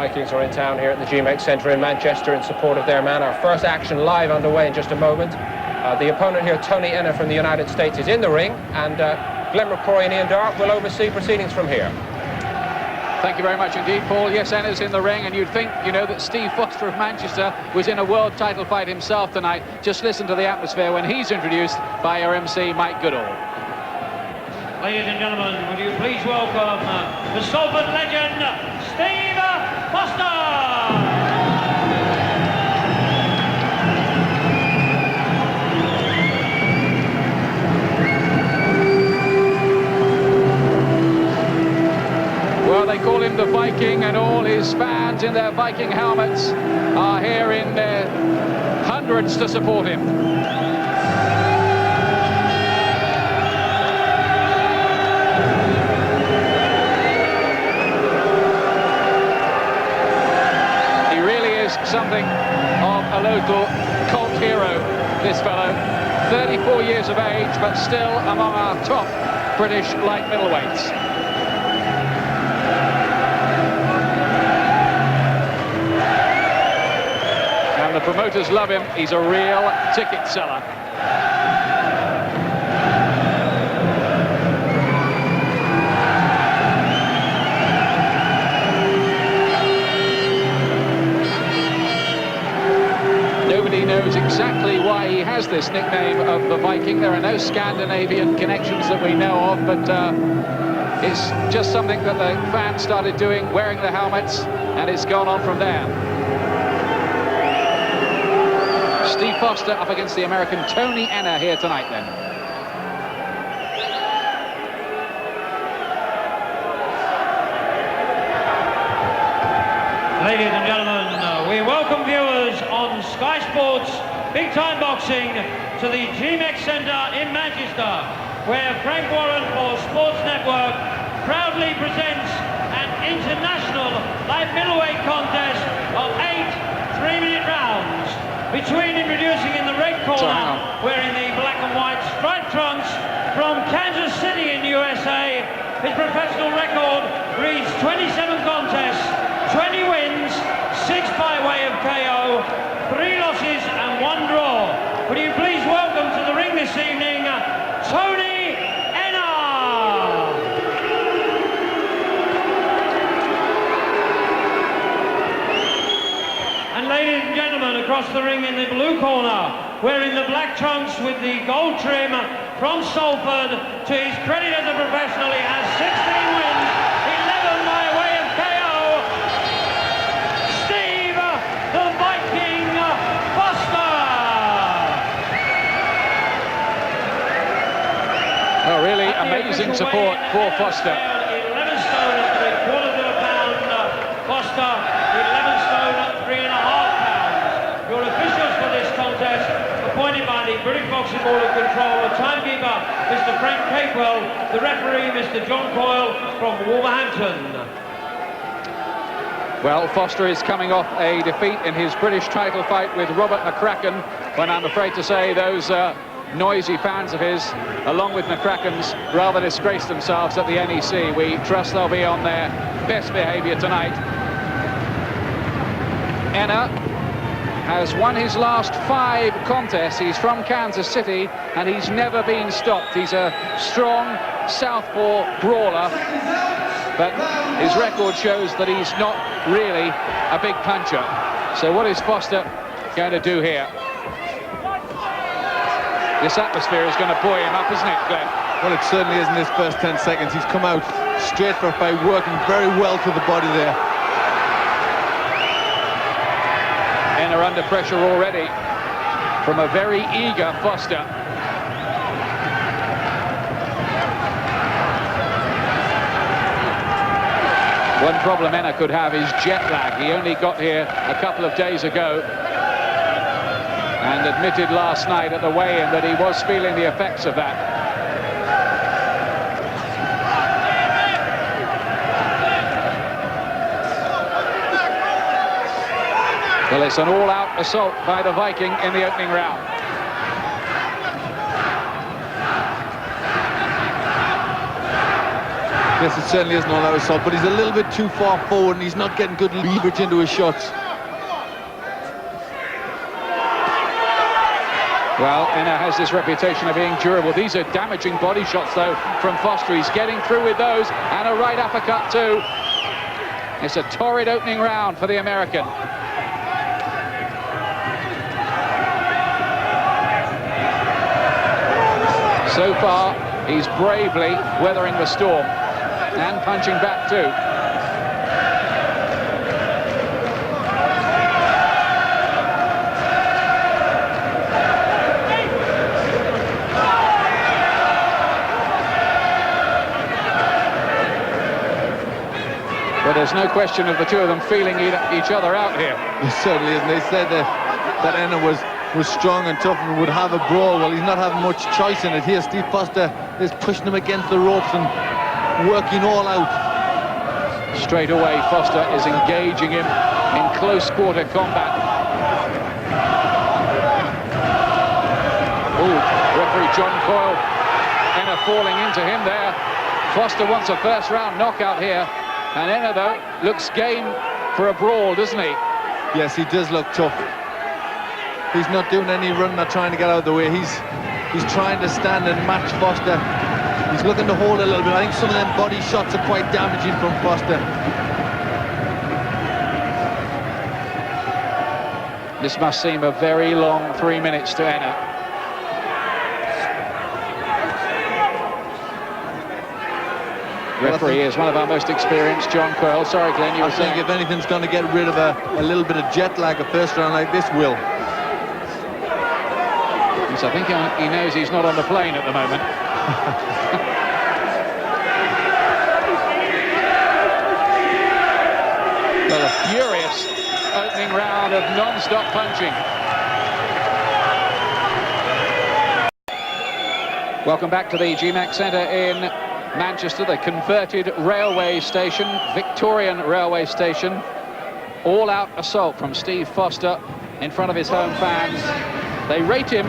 Vikings are in town here at the G-Mex Centre in Manchester in support of their man. Our first action live underway in just a moment. The opponent here, Tony Enna from the United States, is in the ring, and Glenn McCrory and Ian Dart will oversee proceedings from here. Thank you very much indeed, Paul. Yes, Enna's in the ring, and you'd think, you know, that Steve Foster of Manchester was in a world title fight himself tonight. Just listen to the atmosphere when he's introduced by our MC, Mike Goodall. Ladies and gentlemen, would you please welcome the Salford legend, Steve Foster! Well, they call him the Viking, and all his fans in their Viking helmets are here in hundreds to support him. Something of a local cult hero, this fellow. 34 years of age, but still among our top British light middleweights. And the promoters love him. He's a real ticket seller. Nobody knows exactly why he has this nickname of the Viking. There are no Scandinavian connections that we know of, but it's just something that the fans started doing, wearing the helmets, and it's gone on from there. Steve Foster up against the American Tony Enna here tonight then. Ladies and gentlemen, we welcome viewers on Sky Sports Big Time Boxing to the G-Mex Centre in Manchester, where Frank Warren for Sports Network proudly presents an international light middleweight contest of 8 3-minute rounds between, introducing in the red corner, wearing the black and white striped trunks, from Kansas City in the USA. His professional record reads 27 contests, 20 wins, 6 by way of KO, 3 losses and 1 draw. Would you please welcome to the ring this evening, Tony Enna! And ladies and gentlemen, across the ring in the blue corner, wearing the black trunks with the gold trim, from Salford, to his credit as a professional, he has 16 wins, 11 by way of KO. Steve the Viking Foster! Oh, really amazing support for Foster. 11 stone at 3/4 of a pound. Foster, 11 stone at 3.5 pounds. Your officials for this contest, appointed by the British Boxing Board of Control, the timekeeper, Mr. Frank Capewell, the referee, Mr. John Coyle from Wolverhampton. Well, Foster is coming off a defeat in his British title fight with Robert McCracken, when I'm afraid to say those noisy fans of his, along with McCracken's, rather disgraced themselves at the NEC. We trust they'll be on their best behaviour tonight. Enna has won his last 5 contests. He's from Kansas City, and he's never been stopped. He's a strong southpaw brawler, but his record shows that he's not really a big puncher. So what is Foster going to do here? This atmosphere is going to buoy him up, isn't it, Glenn? Well, it certainly is in his first 10 seconds. He's come out straight for a fight, working very well to the body there. Enna under pressure already from a very eager Foster. One problem Enna could have is jet lag. He only got here a couple of days ago and admitted last night at the weigh-in that he was feeling the effects of that. Well, it's an all-out assault by the Viking in the opening round. Yes, it certainly is an all-out assault, but he's a little bit too far forward and he's not getting good leverage into his shots. Well, Enna has this reputation of being durable. These are damaging body shots, though, from Foster. He's getting through with those, and a right uppercut, too. It's a torrid opening round for the American. So far, he's bravely weathering the storm and punching back, too. But there's no question of the two of them feeling each other out here. It certainly is. And they said that Enna was strong and tough and would have a brawl. Well, he's not having much choice in it here. Steve Foster is pushing him against the ropes and working all out. Straight away, Foster is engaging him in close quarter combat. Oh, referee John Coyle, Enna falling into him there. Foster wants a first round knockout here. And Enna, though, looks game for a brawl, doesn't he? Yes, he does look tough. He's not doing any run, not trying to get out of the way. He's trying to stand and match Foster. He's looking to hold a little bit. I think some of them body shots are quite damaging from Foster. This must seem a very long 3 minutes to Enna. Referee is one of our most experienced, John Coyle. Sorry, Glenn, you were saying... I think if anything's going to get rid of a little bit of jet lag, a first round like this will. Yes, I think he knows he's not on the plane at the moment. Well, a furious opening round of non-stop punching. Welcome back to the G-Mex Centre in Manchester, the converted railway station, Victorian railway station. All-out assault from Steve Foster in front of his home fans. They rate him,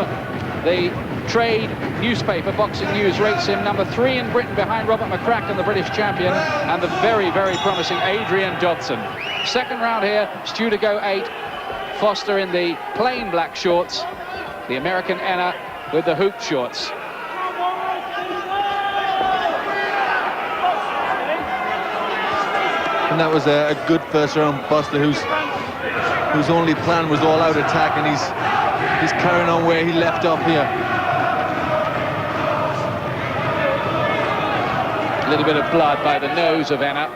the trade newspaper, Boxing News, rates him number 3 in Britain behind Robert McCracken, the British champion, and the very, very promising Adrian Dodson. Second round here, Stu to go 8. Foster in the plain black shorts, the American Enna with the hoop shorts. And that was a good first round. Foster, whose only plan was all-out attack, and he's carrying on where he left off here. A little bit of blood by the nose of Enna.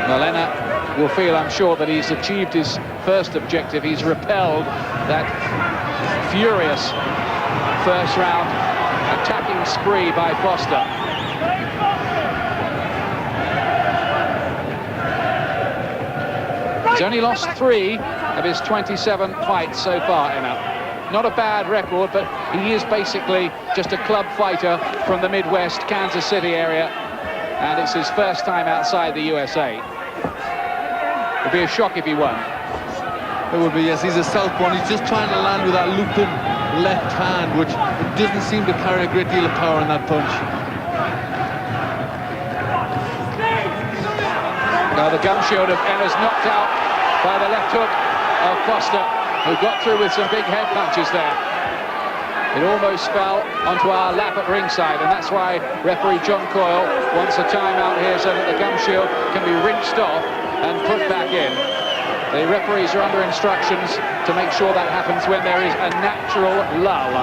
Well, Enna will feel, I'm sure, that he's achieved his first objective. He's repelled that furious first round attacking spree by Foster. He's only lost 3 of his 27 fights so far, Enna. Not a bad record, but he is basically just a club fighter from the Midwest, Kansas City area, and it's his first time outside the USA. It would be a shock if he won. It would be, yes. He's a southpaw. He's just trying to land with that looping left hand, which doesn't seem to carry a great deal of power in that punch. Now the gum shield of Enna's knocked out by the left hook of Foster, who got through with some big head punches there. It almost fell onto our lap at ringside, and that's why referee John Coyle wants a timeout here so that the gum shield can be rinsed off and put back in. The referees are under instructions to make sure that happens when there is a natural lull.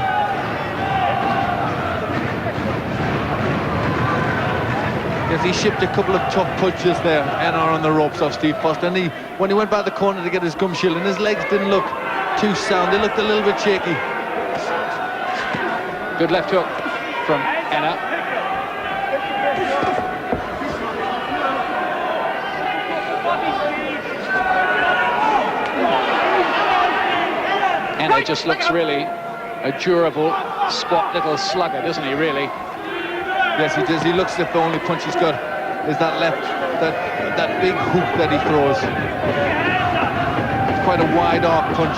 Yes, he shipped a couple of tough punches there, Enna, on the ropes off Steve Foster. And when he went by the corner to get his gum shield, and his legs didn't look too sound, they looked a little bit shaky. Good left hook from Enna. Enna just looks really a durable, spot little slugger, doesn't he, really? Yes, he does. He looks as if the only punch he's got is that left, that big hook that he throws. quite a wide arc punch.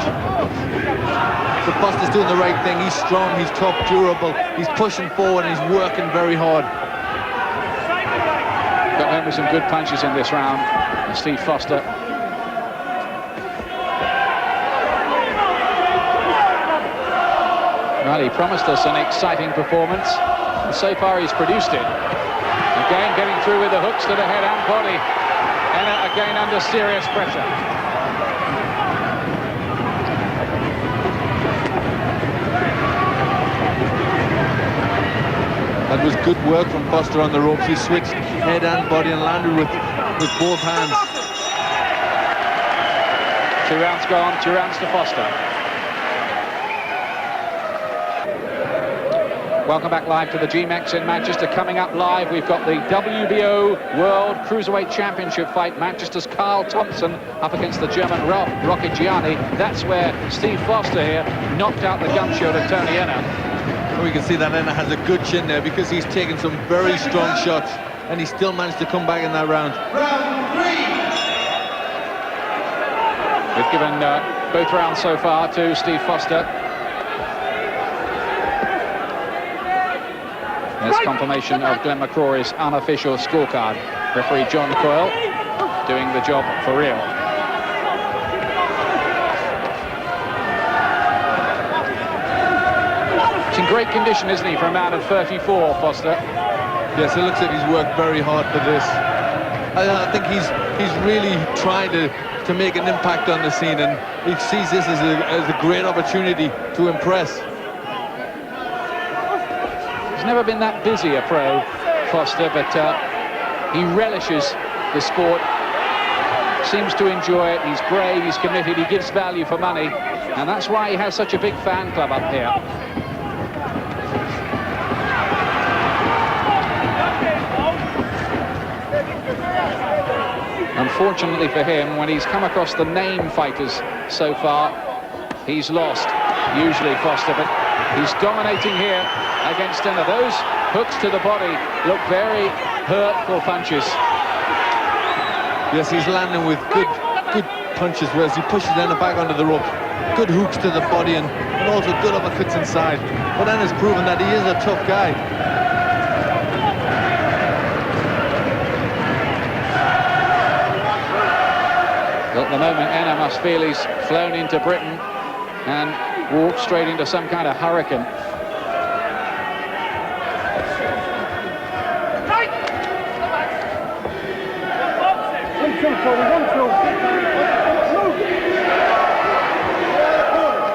But Foster's doing the right thing. He's strong, he's tough, durable. He's pushing forward and he's working very hard. Got home with some good punches in this round, Steve Foster. Well, he promised us an exciting performance, and so far he's produced it. Again, getting through with the hooks to the head and body. Enna again under serious pressure. That was good work from Foster on the ropes. He switched head and body and landed with both hands. 2 rounds gone, 2 rounds to Foster. Welcome back live to the G-Mex in Manchester. Coming up live, we've got the WBO World Cruiserweight Championship fight. Manchester's Carl Thompson up against the German Rocket Gianni. That's where Steve Foster here knocked out the gum shield of Tony Enna. We can see that Enna has a good chin there because he's taken some very strong shots and he still managed to come back in that round. We've given both rounds so far to Steve Foster. There's confirmation of Glenn McCrory's unofficial scorecard. Referee John Coyle doing the job for real. He's in great condition, isn't he, for a man of 34, Foster? Yes, it looks like he's worked very hard for this. I think he's really trying to make an impact on the scene, and he sees this as a great opportunity to impress. He's never been that busy a pro, Foster, but he relishes the sport, seems to enjoy it. He's brave, he's committed, he gives value for money, and that's why he has such a big fan club up here. Unfortunately for him, when he's come across the name fighters so far, he's lost, usually Foster, but he's dominating here against Enna. Those hooks to the body look very hurtful punches. Yes, he's landing with good punches, whereas he pushes Enna back onto the rope. Good hooks to the body and also good uppercuts inside. But Enna's proven that he is a tough guy. At the moment, Enna must feel he's flown into Britain and walked straight into some kind of hurricane.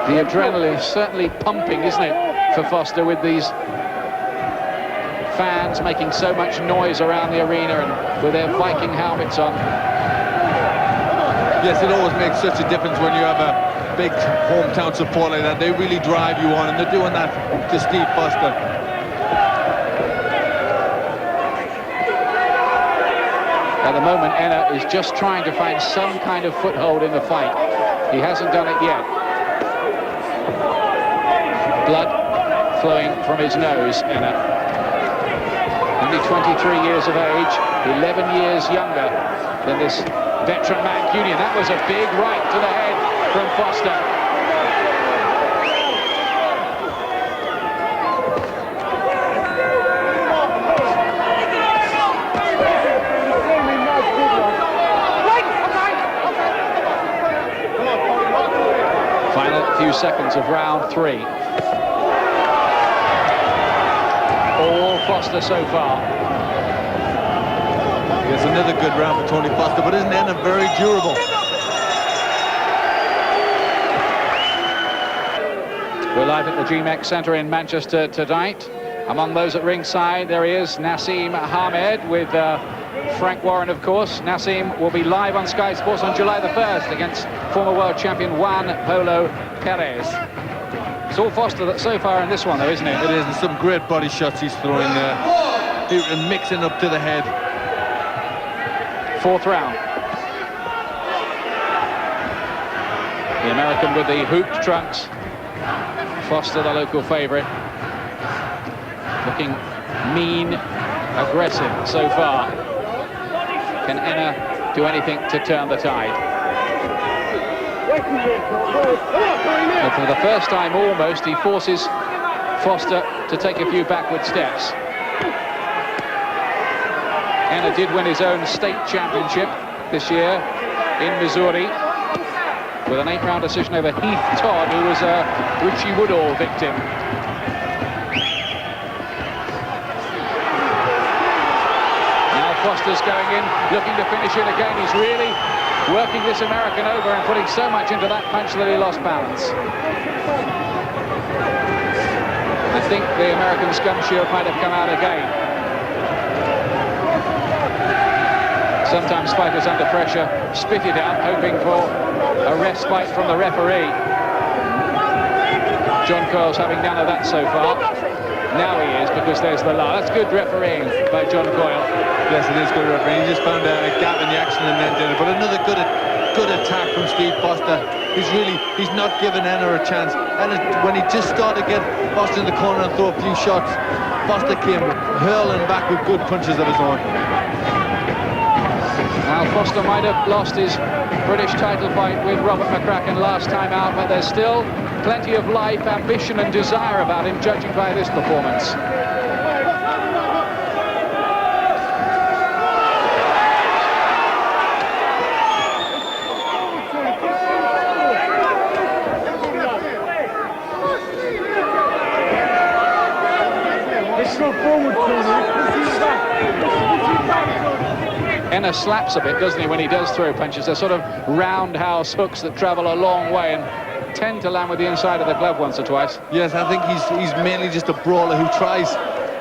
The adrenaline is certainly pumping, isn't it, for Foster, with these fans making so much noise around the arena and with their Viking helmets on. Yes, it always makes such a difference when you have a big hometown support like that. They really drive you on, and they're doing that to Steve Foster. At the moment, Enna is just trying to find some kind of foothold in the fight. He hasn't done it yet. Blood flowing from his nose, Enna. Only 23 years of age, 11 years younger than this veteran Mancunian. That was a big right to the head from Foster. Final few seconds of round 3. All Foster so far. It's another good round for Tony Foster, but isn't Enna very durable? We're live at the G-Mex Centre in Manchester tonight. Among those at ringside, there he is, Nassim Hamed, with Frank Warren, of course. Nassim will be live on Sky Sports on July the 1st against former world champion Juan Polo Perez. It's all Foster so far in this one, though, isn't it? It is, and some great body shots he's throwing there. And mixing up to the head. 4th round. The American with the hooped trunks. Foster, the local favourite. Looking mean, aggressive so far. Can Enna do anything to turn the tide? And for the first time almost, he forces Foster to take a few backward steps. Enna did win his own state championship this year in Missouri with an 8-round decision over Heath Todd, who was a Richie Woodall victim. Now Foster's going in, looking to finish it again. He's really working this American over and putting so much into that punch that he lost balance. I think the American's gum shield might have come out again. Sometimes fighters under pressure spit it out, hoping for a respite from the referee. John Coyle's having none of that so far. Now he is, because there's the law. That's good refereeing by John Coyle. Yes, it is good refereeing. He just found a gap in the action and then did it. But another good attack from Steve Foster. He's not giving Enna a chance. And when he just started to get Foster in the corner and throw a few shots, Foster came hurling back with good punches of his own. Now Foster might have lost his British title fight with Robert McCracken last time out, but there's still plenty of life, ambition and desire about him, judging by this performance. Enna slaps a bit, doesn't he, when he does throw punches? They're sort of roundhouse hooks that travel a long way and tend to land with the inside of the glove once or twice. Yes, I think he's mainly just a brawler who tries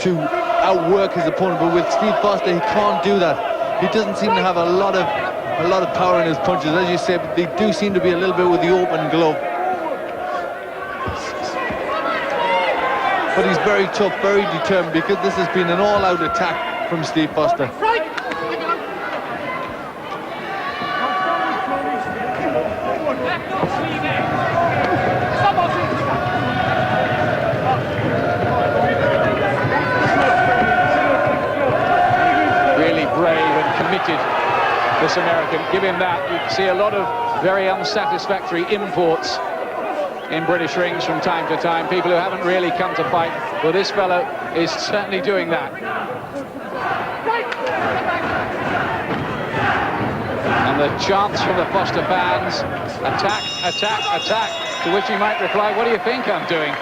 to outwork his opponent, but with Steve Foster he can't do that. He doesn't seem to have a lot of power in his punches. As you said, they do seem to be a little bit with the open glove. But he's very tough, very determined, because this has been an all-out attack from Steve Foster. This American, give him that. You can see a lot of very unsatisfactory imports in British rings from time to time, people who haven't really come to fight. Well, this fellow is certainly doing that. And the chants from the Foster fans, attack, attack, attack, to which he might reply, what do you think I'm doing?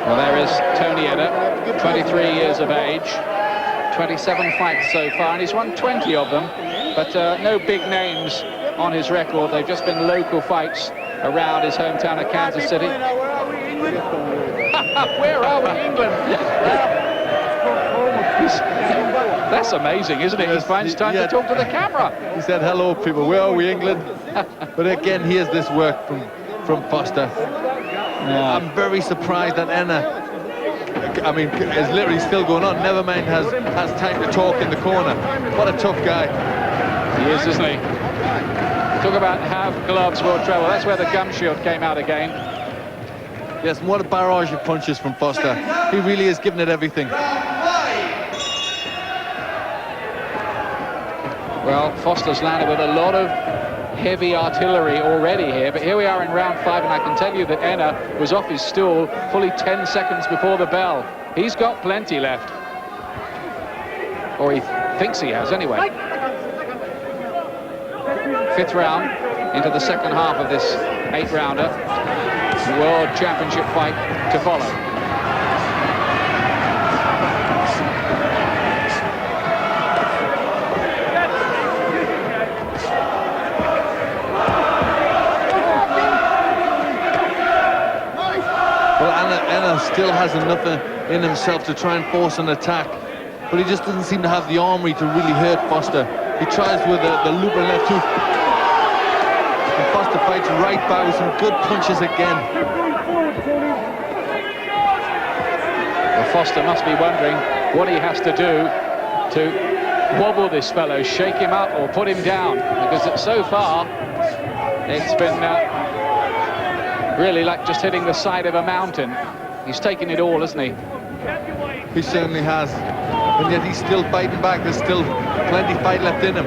Well, there is Tony Enna, 23 years of age, 27 fights so far, and he's won 20 of them, but no big names on his record. They've just been local fights around his hometown of Kansas City. Where are we, England? That's amazing, isn't it? He finds time to talk to the camera. He said, hello, people, where are we, England? But again, here's this work from Foster. Yeah. I'm very surprised that Enna, I mean, is literally still going on. Never mind has time to talk in the corner. What a tough guy. He is, isn't he? Talk about have gloves will travel. That's where the gum shield came out again. Yes, and what a barrage of punches from Foster. He really is giving it everything. Well, Foster's landed with a lot of heavy artillery already here, but here we are in round 5, and I can tell you that Enna was off his stool fully 10 seconds before the bell. He's got plenty left, or he thinks he has anyway. 5th round into the second half of this 8-rounder. World Championship fight to follow. Enna still has enough in himself to try and force an attack, but he just doesn't seem to have the armory to really hurt Foster. He tries with the loop and left hook, and Foster fights right back with some good punches again. Well, Foster must be wondering what he has to do to wobble this fellow, shake him up or put him down, because so far it's been really like just hitting the side of a mountain. He's taken it all, hasn't he? He certainly has. and yet he's still fighting back. There's still plenty of fight left in him.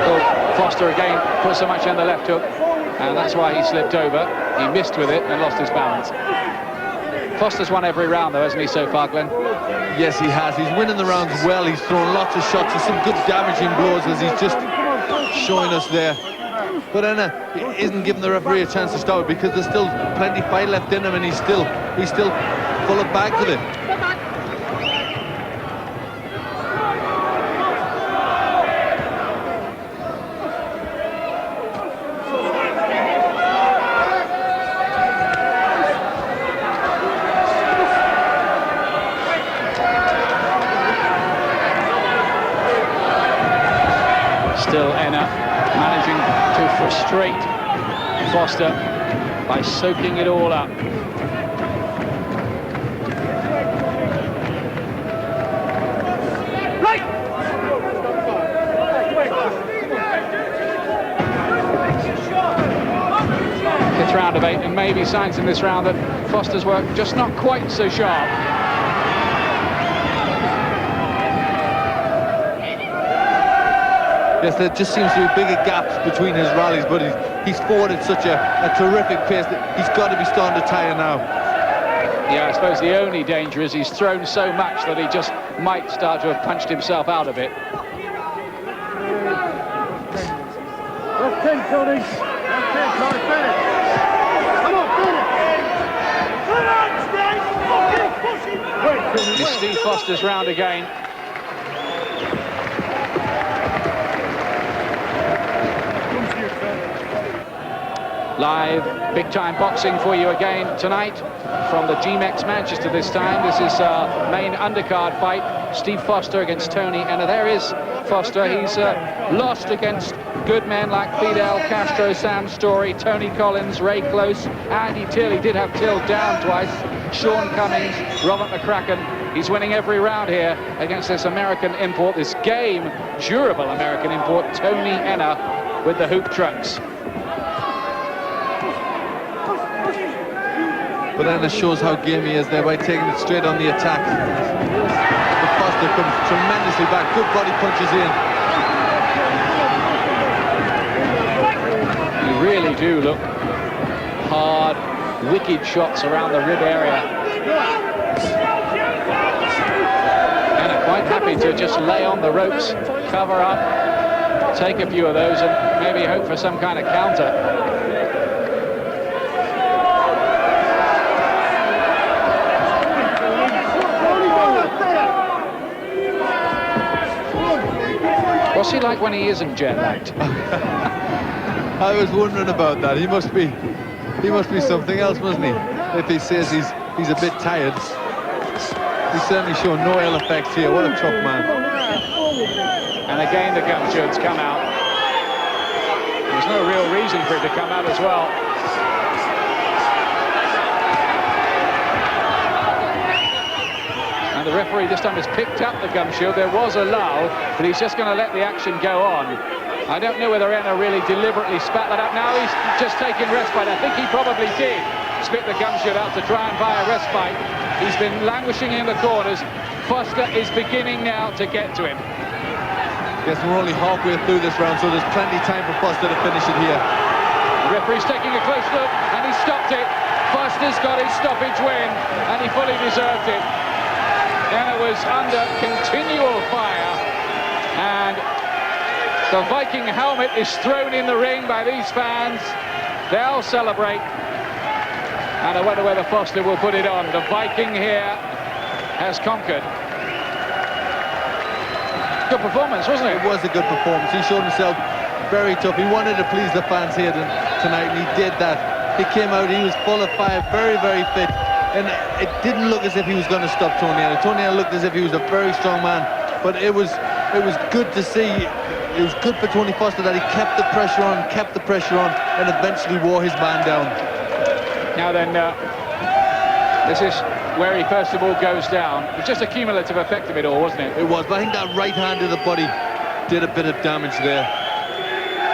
Well, Foster again put so much on the left hook, and that's why he slipped over. He missed with it and lost his balance. Foster's won every round, though, hasn't he, so far, Glenn? Yes, he has. He's winning the rounds well. He's thrown lots of shots and some good damaging blows, as he's just showing us there. But Enna isn't giving the referee a chance to stop it, because there's still plenty of fight left in him, and he's still full of bags of it. Still Enna managing to frustrate Foster by soaking it all up. Fifth round of 8, and maybe signs in this round that Foster's work just not quite so sharp. Yes, there just seems to be bigger gaps between his rallies, but he's forward at such a terrific pace that he's got to be starting to tire now. Yeah, I suppose the only danger is he's thrown so much that he just might start to have punched himself out of it. That's 10, Tony. That's 10, Tony. Finish. Come on, finish. It's Steve Foster's round again. Live big-time boxing for you again tonight from the G-Mex Manchester this time. This is our main undercard fight. Steve Foster against Tony Enna. There is Foster. He's lost against good men like Fidel Castro, Sam Story, Tony Collins, Ray Close, Andy Till. He did have Till down twice. Sean Cummings, Robert McCracken. He's winning every round here against this American import, this game, durable American import, Tony Enna with the hoop trunks. But Enna shows how game he is there by taking it straight on the attack. But Foster comes tremendously back. Good body punches in. You really do look hard, wicked shots around the rib area. Enna quite happy to just lay on the ropes, cover up, take a few of those, and maybe hope for some kind of counter. What's he like when he isn't jet-lagged? I was wondering about that. He must be something else, mustn't he? If he says he's a bit tired. He's certainly shown no ill effects here. What a tough man. And again the gumshoes come out. There's no real reason for it to come out as well. And the referee this time has picked up the gum shield. There was a lull, but he's just going to let the action go on. I don't know whether Enna really deliberately spat that up. Now he's just taking respite. I think he probably did spit the gum shield out to try and buy a respite. He's been languishing in the corners. Foster is beginning now to get to him. Yes, we're only halfway through this round, so there's plenty of time for Foster to finish it here. The referee's taking a close look, and he stopped it. Foster's got his stoppage win, and he fully deserved it. Enna was under continual fire, and the Viking helmet is thrown in the ring by these fans. They'll celebrate, and I wonder whether Foster will put it on. The Viking here has conquered. Good performance, wasn't it? It was a good performance. He showed himself very tough. He wanted to please the fans here tonight, and he did that. He came out, he was full of fire, very, very fit. And it didn't look as if he was going to stop Tony Enna. Tony Enna looked as if he was a very strong man. But it was good to see. It was good for Tony Foster that he kept the pressure on, and eventually wore his man down. Now then, this is where he first of all goes down. It was just a cumulative effect of it all, wasn't it? It was, but I think that right hand to the body did a bit of damage there.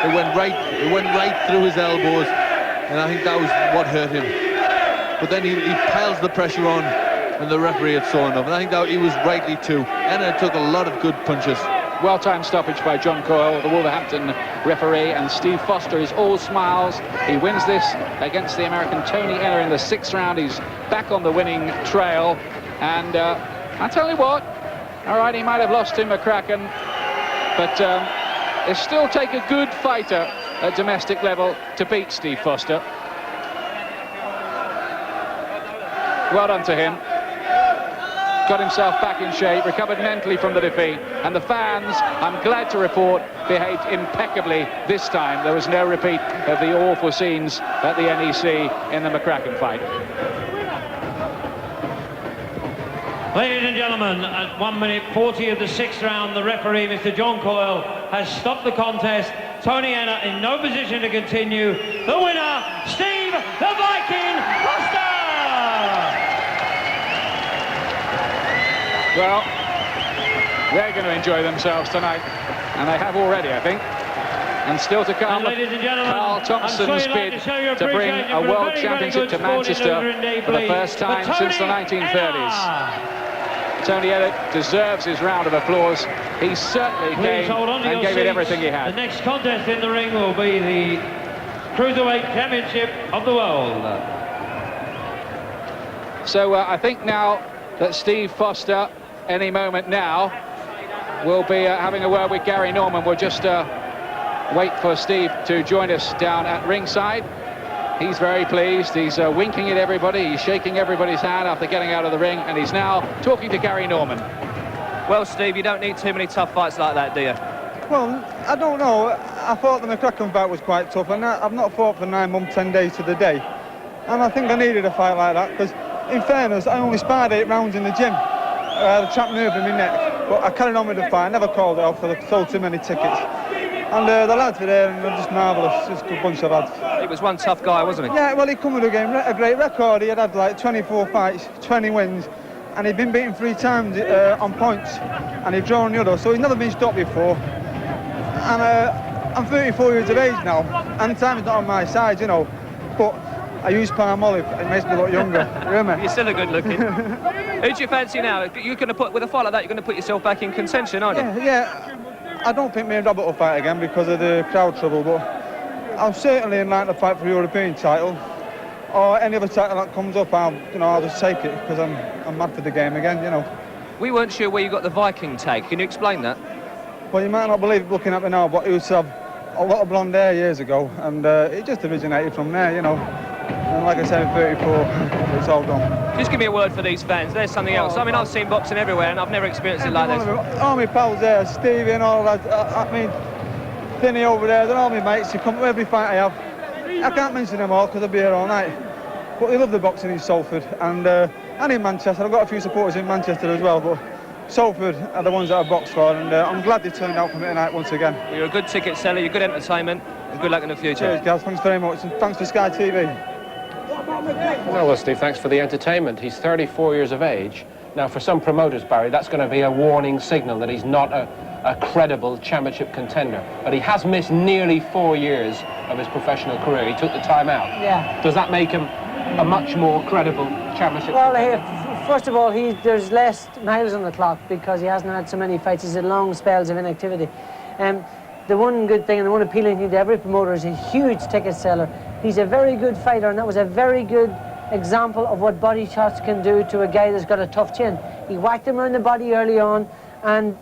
It went right through his elbows, and I think that was what hurt him. But then he piles the pressure on, and the referee had saw enough. And I think that he was rightly too. Enna took a lot of good punches. Well-timed stoppage by John Coyle, the Wolverhampton referee, and Steve Foster is all smiles. He wins this against the American Tony Enna in the 6th round. He's back on the winning trail, and I tell you what, all right, he might have lost to McCracken, but it still take a good fighter at domestic level to beat Steve Foster. Well done to him. Got himself back in shape, recovered mentally from the defeat, and the fans, I'm glad to report, behaved impeccably this time. There was no repeat of the awful scenes at the NEC in the McCracken fight. Ladies and gentlemen, at 1 minute 40 of the 6th round, the referee, Mr. John Coyle, has stopped the contest. Tony Enna in no position to continue. The winner, Steve the Viking Foster! Well, they're going to enjoy themselves tonight, and they have already, I think. And still to come, ladies and gentlemen, Carl Thompson's bid to bring a world championship to Manchester for the first time since the 1930s. Tony Enna deserves his round of applause. He certainly came and gave it everything he had. The next contest in the ring will be the Cruiserweight Championship of the world. So I think now that Steve Foster, any moment now, will be having a word with Gary Norman. We'll just wait for Steve to join us down at ringside. He's very pleased. He's winking at everybody. He's shaking everybody's hand after getting out of the ring, and he's now talking to Gary Norman. Well, Steve, you don't need too many tough fights like that, do you? Well, I don't know. I thought the McCracken fight was quite tough, and I've not fought for 9 months, 10 days to the day. And I think I needed a fight like that, because in fairness, I only sparred 8 rounds in the gym. I had a trapped nerve in my neck, but I carried on with the fight. I never called it off because I sold too many tickets. And the lads were there, and they're just marvellous. Just a good bunch of lads. He was one tough guy, wasn't he? Yeah, well, he come with a great record. He had like 24 fights, 20 wins, and he'd been beaten 3 times on points, and he'd drawn the other, so he's never been stopped before. And I'm 34 years of age now, and time's not on my side, you know, but I use palm olive, it makes me look younger. You hear me? You're still a good looking. Who do you fancy now? You're going to put, with a fight like that, you're going to put yourself back in contention, aren't you? Yeah. I don't think me and Robert will fight again because of the crowd trouble, but I'm certainly in line to fight for the European title, or any other title that comes up. I'll just take it because I'm mad for the game again, you know. We weren't sure where you got the Viking tag. Can you explain that? Well, you might not believe it looking at me now, but it used to have a lot of blonde hair years ago, and it just originated from there, you know. And like I said, I'm 34, it's all gone. Just give me a word for these fans. There's something else. I mean, I've seen boxing everywhere, and I've never experienced it like this. All my pals there, Stevie and all that. I mean, Finney over there, they're all my mates. They come to every fight I have. I can't mention them all because I'll be here all night. But they love the boxing in Salford and in Manchester. I've got a few supporters in Manchester as well, but Salford are the ones that I box for, and I'm glad they turned out for me tonight once again. You're a good ticket seller, you're good entertainment, and good luck in the future. Cheers, guys. Thanks very much, and thanks for Sky TV. Well, Steve, thanks for the entertainment. He's 34 years of age. Now, for some promoters, Barry, that's going to be a warning signal that he's not a credible championship contender. But he has missed nearly 4 years of his professional career. He took the time out. Yeah. Does that make him a much more credible championship contender? Well, first of all, there's less miles on the clock because he hasn't had so many fights. He's had long spells of inactivity. The one good thing and the one appealing thing to every promoter is a huge ticket seller. He's a very good fighter, and that was a very good example of what body shots can do to a guy that's got a tough chin. He whacked him around the body early on, and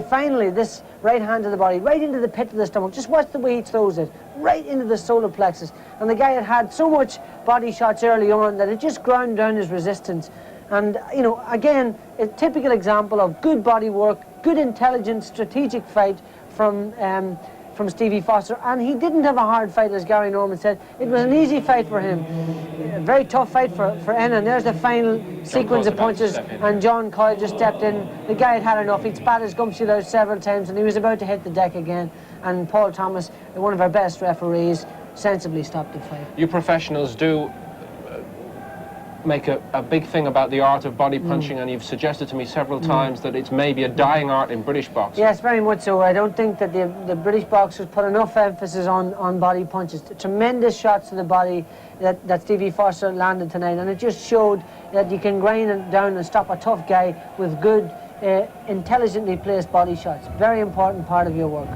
finally, this right hand to the body, right into the pit of the stomach. Just watch the way he throws it, right into the solar plexus. And the guy had so much body shots early on that it just ground down his resistance. And, you know, again, a typical example of good body work, good intelligent, strategic fight from Stevie Foster, and he didn't have a hard fight, as Gary Norman said. It was an easy fight for him. A very tough fight for Enna, and there's the final sequence of punches, and John Coyle just stepped in. The guy had enough. He'd spat his gum shield out several times, and he was about to hit the deck again, and Paul Thomas, one of our best referees, sensibly stopped the fight. You professionals do make a big thing about the art of body punching, and you've suggested to me several times that it's maybe a dying art in British boxing. Yes, very much so. I don't think that the British boxers put enough emphasis on body punches. Tremendous shots to the body that Stevie Foster landed tonight, and it just showed that you can grind it down and stop a tough guy with good, intelligently placed body shots. Very important part of your work.